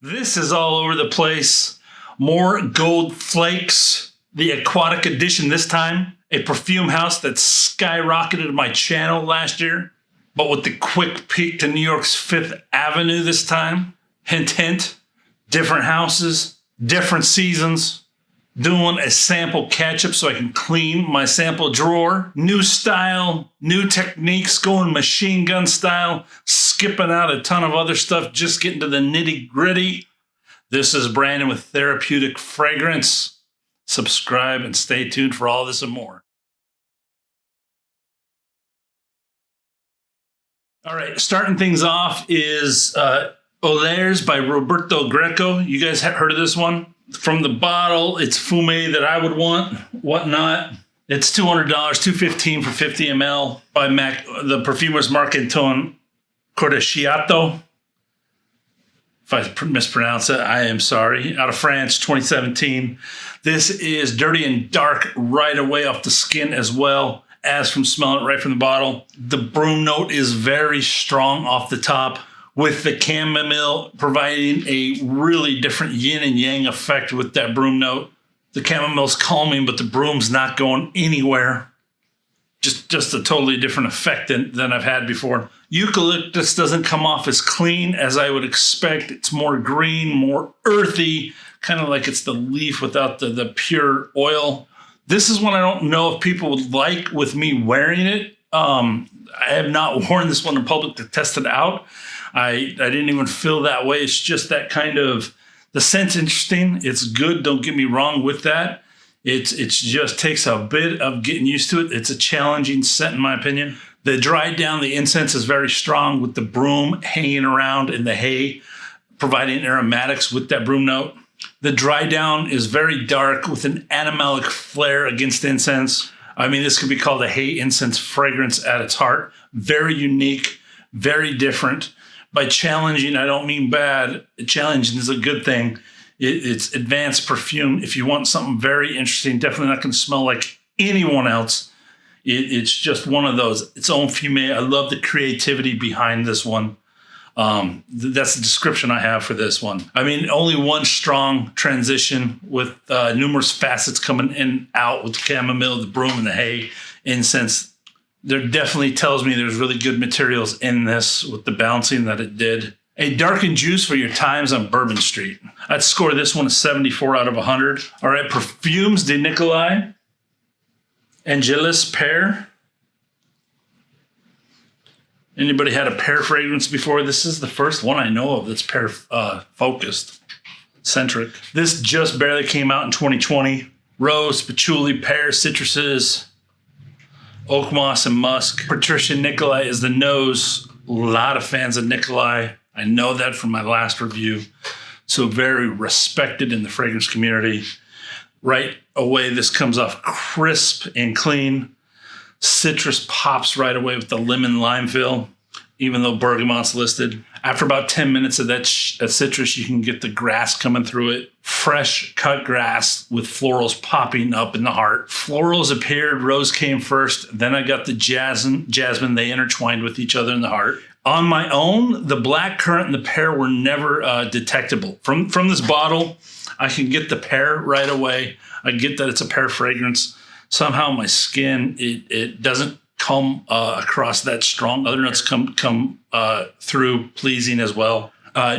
This is all over the place. More gold flakes. The aquatic edition this time. A perfume house that skyrocketed my channel last year, but with the quick peek to New York's 5th Avenue this time. Hint, hint. Different houses, different seasons. Doing a sample catch-up so I can clean my sample drawer. New style, new techniques, going machine gun style, skipping out a ton of other stuff, just getting to the nitty-gritty. This is Brandon with Therapeutic Fragrance. Subscribe and stay tuned for all this and more. All right, starting things off is Oeilleres by Roberto Greco. You guys have heard of this one? From the bottle, it's fume that I would want, whatnot. It's $200, $215 for 50 ml by the Perfumer's Marcanton Cordiciato. If I mispronounce it, I am sorry. Out of France, 2017. This is dirty and dark right away off the skin as well as from smelling it right from the bottle. The broom note is very strong off the top, with the chamomile providing a really different yin and yang effect with that broom note. The chamomile's calming, but the broom's not going anywhere. Just a totally different effect than I've had before. Eucalyptus doesn't come off as clean as I would expect. It's more green, more earthy, kind of like it's the leaf without the pure oil. This is one I don't know if people would like with me wearing it. I have not worn this one in public to test it out. I didn't even feel that way. It's just that kind of, the scent's interesting. It's good. Don't get me wrong with that. It's just takes a bit of getting used to it. It's a challenging scent in my opinion. The dried down, the incense is very strong with the broom hanging around in the hay, providing aromatics with that broom note. The dry down is very dark with an animalic flair against incense. I mean, this could be called a hay incense fragrance at its heart. Very unique, very different. By challenging, I don't mean bad. Challenging is a good thing. It's advanced perfume. If you want something very interesting, definitely not going to smell like anyone else. It's just one of those, its own fume. I love the creativity behind this one. That's the description I have for this one. I mean, only one strong transition with numerous facets coming in and out with the chamomile, the broom, and the hay incense. There definitely tells me there's really good materials in this with the balancing that it did. A darkened juice for your times on Bourbon Street. I'd score this one a 74 out of 100. All right, Parfums de Nikolai Angelys Pear. Anybody had a pear fragrance before? This is the first one I know of that's pear focused, centric. This just barely came out in 2020. Rose, patchouli, pear, citruses, oakmoss, and musk. Patricia Nikolai is the nose. A lot of fans of Nikolai. I know that from my last review. So very respected in the fragrance community. Right away, this comes off crisp and clean. Citrus pops right away with the lemon lime feel, even though bergamot's listed. After about 10 minutes of that citrus, you can get the grass coming through it. Fresh cut grass with florals popping up in the heart. Florals appeared, rose came first, then I got the jasmine. They intertwined with each other in the heart. On my own, the blackcurrant and the pear were never detectable. From this bottle, I can get the pear right away. I get that it's a pear fragrance. Somehow my skin, it doesn't come across that strong. Other notes come through pleasing as well.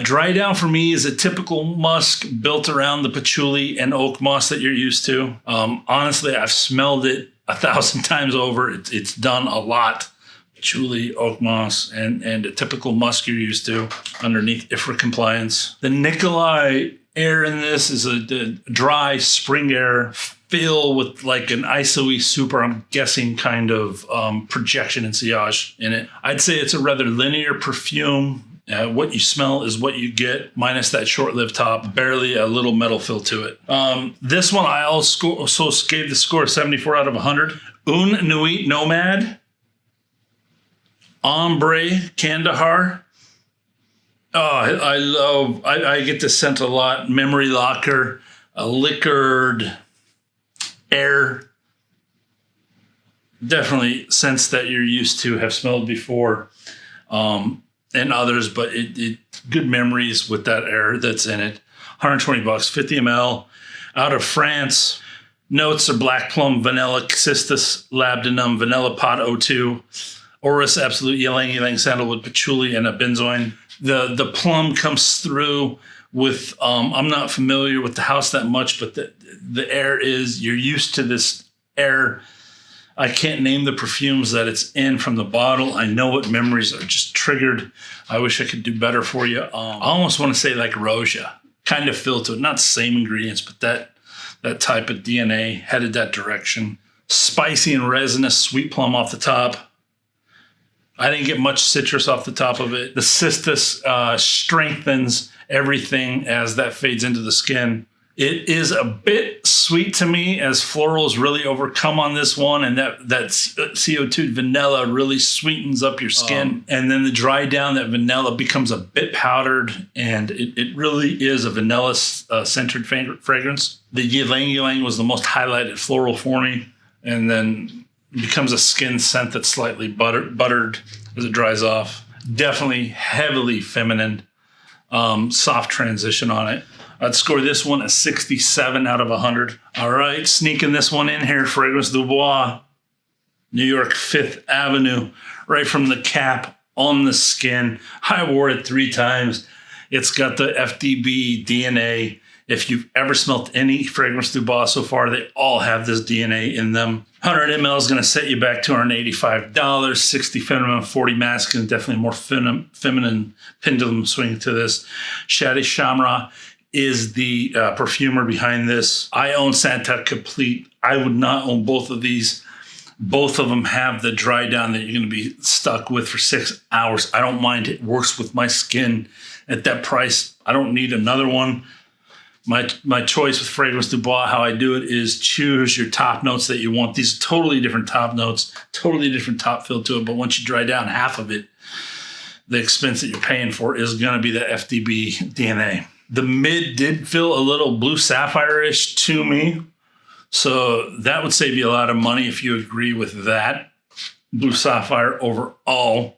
Dry down for me is a typical musk built around the patchouli and oak moss that you're used to. Honestly, I've smelled it 1,000 times over. It's done a lot. Patchouli, oak moss, and a typical musk you're used to underneath IFRA compliance. The Nikolai air in this is a dry spring air feel with like an iso-y super, I'm guessing, kind of projection and sillage in it. I'd say it's a rather linear perfume. What you smell is what you get, minus that short-lived top, barely a little metal feel to it. This one I also gave the score 74 out of 100. Nuit, Nomade. Ambre Khandjar. Oh, I get this scent a lot. Memory locker, a liquored air. Definitely scents that you're used to, have smelled before. and others, but it good memories with that air that's in it. $120, 50 ml, out of France. Notes are black plum, vanilla, cistus, labdanum, vanilla pot O2, Orris, Absolute, Ylang, Sandalwood, Patchouli, and a benzoin. The plum comes through with, I'm not familiar with the house that much, but the air is, you're used to this air. I can't name the perfumes that it's in from the bottle. I know what memories are just triggered. I wish I could do better for you. I almost want to say like Roja, kind of feel to it. Not the same ingredients, but that type of DNA headed that direction. Spicy and resinous sweet plum off the top. I didn't get much citrus off the top of it. The cistus strengthens everything as that fades into the skin. It is a bit sweet to me as florals really overcome on this one, and that CO2 vanilla really sweetens up your skin. And then the dry down, that vanilla becomes a bit powdered, and it really is a vanilla-centered fragrance. The Ylang was the most highlighted floral for me, and then it becomes a skin scent that's slightly buttered as it dries off. Definitely heavily feminine, soft transition on it. I'd score this one a 67 out of 100. All right, sneaking this one in here, Fragrance du Bois, New York 5th Avenue, right from the cap on the skin. I wore it 3 times. It's got the FDB DNA. If you've ever smelled any Fragrance du Bois so far, they all have this DNA in them. 100 ml is going to set you back $285, 60 feminine, 40 masculine, definitely more feminine pendulum swing to this. Shadi Shamra is the perfumer behind this. I own Santa Complete. I would not own both of these. Both of them have the dry down that you're going to be stuck with for 6 hours. I don't mind. It works with my skin at that price. I don't need another one. My choice with Fragrance du Bois, how I do it is choose your top notes that you want. These are totally different top notes, totally different top feel to it. But once you dry down half of it, the expense that you're paying for is going to be the FDB DNA. The mid did feel a little blue sapphire-ish to me. So that would save you a lot of money if you agree with that. Blue sapphire overall.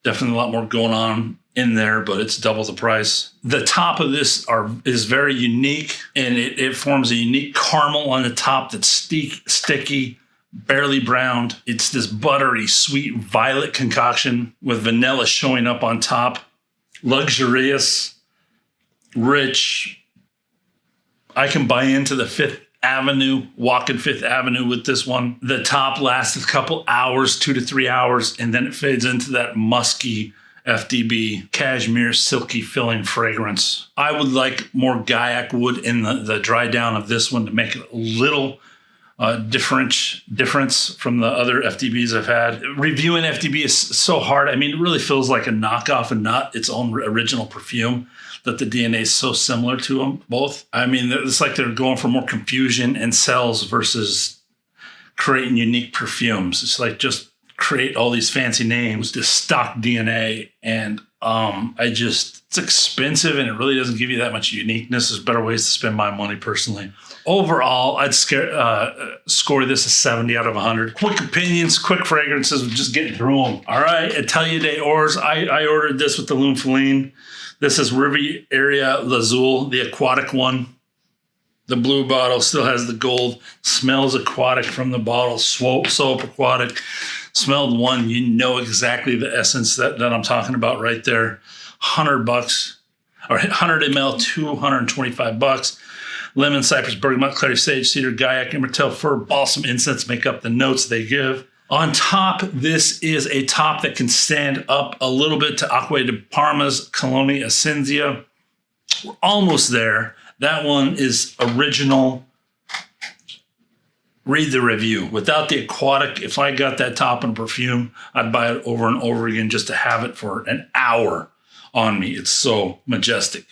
Definitely a lot more going on in there, but it's double the price. The top of this is very unique, and it forms a unique caramel on the top that's sticky, barely browned. It's this buttery, sweet violet concoction with vanilla showing up on top. Luxurious, rich. I can buy into the 5th Avenue, walking 5th Avenue with this one. The top lasts a couple hours, 2 to 3 hours, and then it fades into that musky FDB cashmere silky filling fragrance. I would like more Gaiac wood in the dry down of this one to make it a little difference from the other FDBs I've had. Reviewing FDB is so hard. I mean, it really feels like a knockoff and not its own original perfume, that the DNA is so similar to them both. I mean, it's like they're going for more confusion and cells versus creating unique perfumes. It's like just create all these fancy names, this stock DNA, and it's expensive and it really doesn't give you that much uniqueness. There's better ways to spend my money personally. Overall, I'd score this a 70 out of 100. Quick opinions, quick fragrances, we're just getting through them. All right, Atelier d'Ors. I ordered this with the Lumphaline. This is Riviera Lazuli, the aquatic one. The blue bottle still has the gold. Smells aquatic from the bottle. So aquatic. Smelled one, you know exactly the essence that I'm talking about right there. $100 or 100 ml, $225. Lemon, cypress, bergamot, clary sage, cedar, Gaiac, immortelle, fir, balsam, incense make up the notes they give. On top, this is a top that can stand up a little bit to Acque de Parma's Colonia Essentia. We're almost there. That one is original. Read the review. Without the aquatic, if I got that top in perfume, I'd buy it over and over again just to have it for an hour on me. It's so majestic.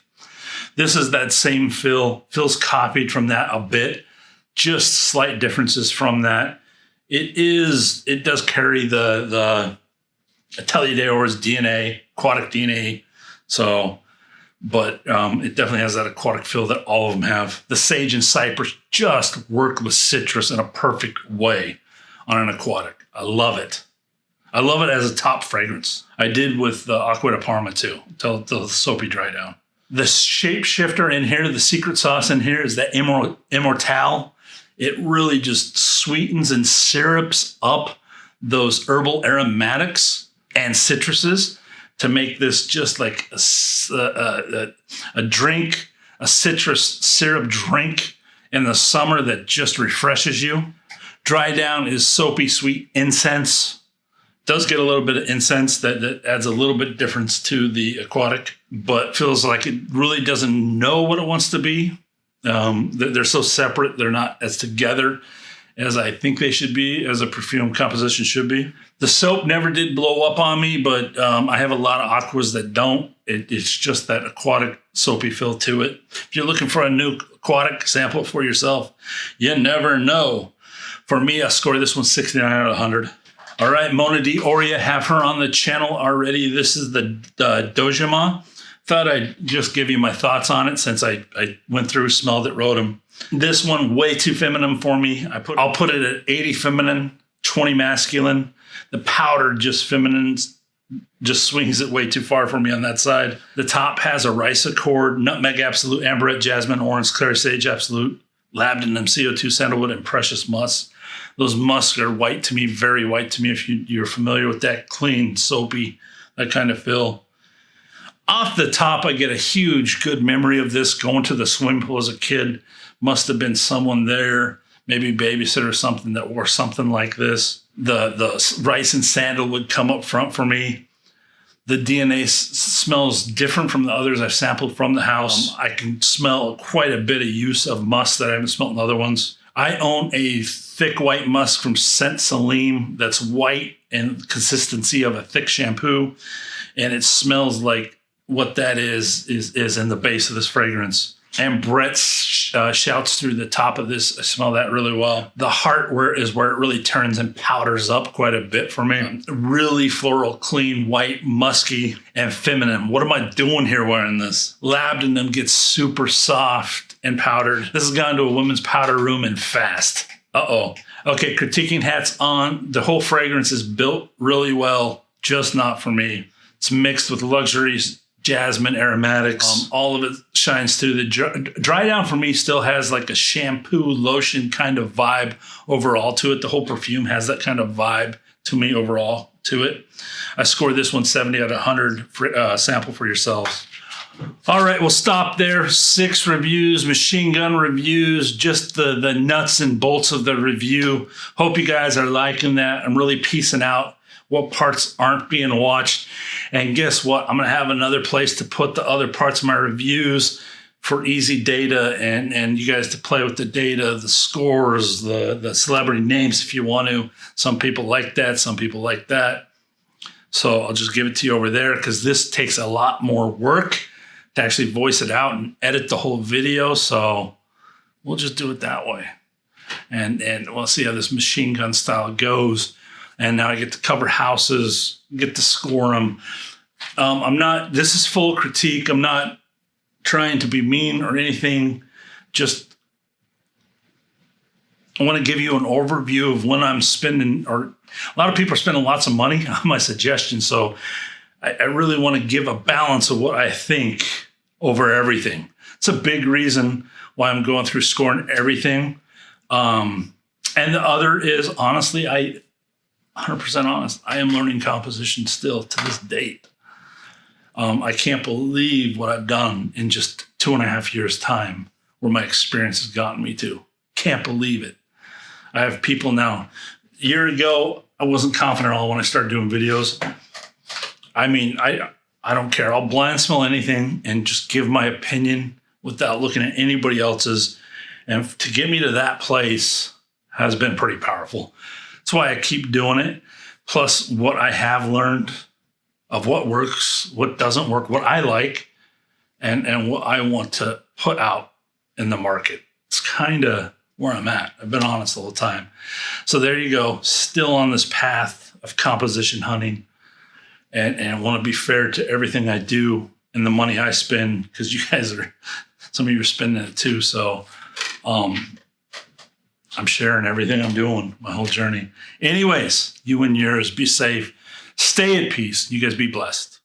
This is that same feel. Feels copied from that a bit. Just slight differences from that. It does carry the Atelier d'Ors DNA, aquatic DNA. So, but it definitely has that aquatic feel that all of them have. The sage and cypress just work with citrus in a perfect way on an aquatic. I love it. I love it as a top fragrance. I did with the Aqua de Parma too, till the soapy dry down. The shapeshifter in here, the secret sauce in here is that Immortale. It really just sweetens and syrups up those herbal aromatics and citruses to make this just like a drink, a citrus syrup drink in the summer that just refreshes you. Dry down is soapy sweet incense. Does get a little bit of incense that adds a little bit difference to the aquatic, but feels like it really doesn't know what it wants to be. They're so separate. They're not as together as I think they should be, as a perfume composition should be. The soap never did blow up on me, but I have a lot of aquas that don't. It's just that aquatic soapy feel to it. If you're looking for a new aquatic, sample it for yourself. You never know. For me, I score this one 69 out of 100. All right, Mona Di Oria, have her on the channel already. This is the Dojima. Thought I'd just give you my thoughts on it since I went through, smelled it, wrote them. This one, way too feminine for me. I'll put it at 80 feminine, 20 masculine. The powder just feminine, just swings it way too far for me on that side. The top has a rice accord, nutmeg absolute, amberette, jasmine, orange, clary sage absolute, labdanum, CO2, sandalwood, and precious musk. Those musks are white to me, very white to me if you're familiar with that clean, soapy, that kind of feel. Off the top, I get a huge, good memory of this going to the swimming pool as a kid. Must have been someone there, maybe babysitter or something that wore something like this. The rice and sandalwood come up front for me. The DNA smells different from the others I've sampled from the house. I can smell quite a bit of use of musk that I haven't smelled in other ones. I own a thick white musk from Scent Salim that's white and consistency of a thick shampoo. And it smells like what that is in the base of this fragrance. And Brett's shouts through the top of this. I smell that really well. The heart is where it really turns and powders up quite a bit for me. Really floral, clean, white, musky, and feminine. What am I doing here wearing this? Labdanum gets super soft and powdered. This has gone to a women's powder room and fast. Uh-oh. Okay, critiquing hats on. The whole fragrance is built really well, just not for me. It's mixed with luxuries, jasmine aromatics. All of it shines through. The dry down for me still has like a shampoo lotion kind of vibe overall to it. The whole perfume has that kind of vibe to me overall to it. I scored this one 70 out of 100. Sample for yourselves. All right, we'll stop there. 6 reviews, machine gun reviews, just the nuts and bolts of the review. Hope you guys are liking that. I'm really piecing out what parts aren't being watched. And guess what? I'm going to have another place to put the other parts of my reviews for easy data and you guys to play with the data, the scores, the celebrity names if you want to. Some people like that. Some people like that. So I'll just give it to you over there because this takes a lot more work to actually voice it out and edit the whole video. So we'll just do it that way. And we'll see how this machine gun style goes. And now I get to cover houses, get to score them. This is full critique. I'm not trying to be mean or anything. Just, I want to give you an overview of when I'm spending, or a lot of people are spending lots of money on my suggestions. So I really want to give a balance of what I think over everything. It's a big reason why I'm going through scoring everything. And the other is, honestly, 100% honest, I am learning composition still to this date. I can't believe what I've done in just 2.5 years' time, where my experience has gotten me to. Can't believe it. I have people now. A year ago, I wasn't confident at all when I started doing videos. I mean, I don't care. I'll blind smell anything and just give my opinion without looking at anybody else's. And to get me to that place has been pretty powerful. That's why I keep doing it. Plus what I have learned of what works, what doesn't work, what I like, and what I want to put out in the market. It's kind of where I'm at. I've been honest the whole time. So there you go. Still on this path of composition hunting. And I want to be fair to everything I do and the money I spend, because you guys are, some of you are spending it too. So I'm sharing everything I'm doing, my whole journey. Anyways, you and yours, be safe. Stay at peace. You guys be blessed.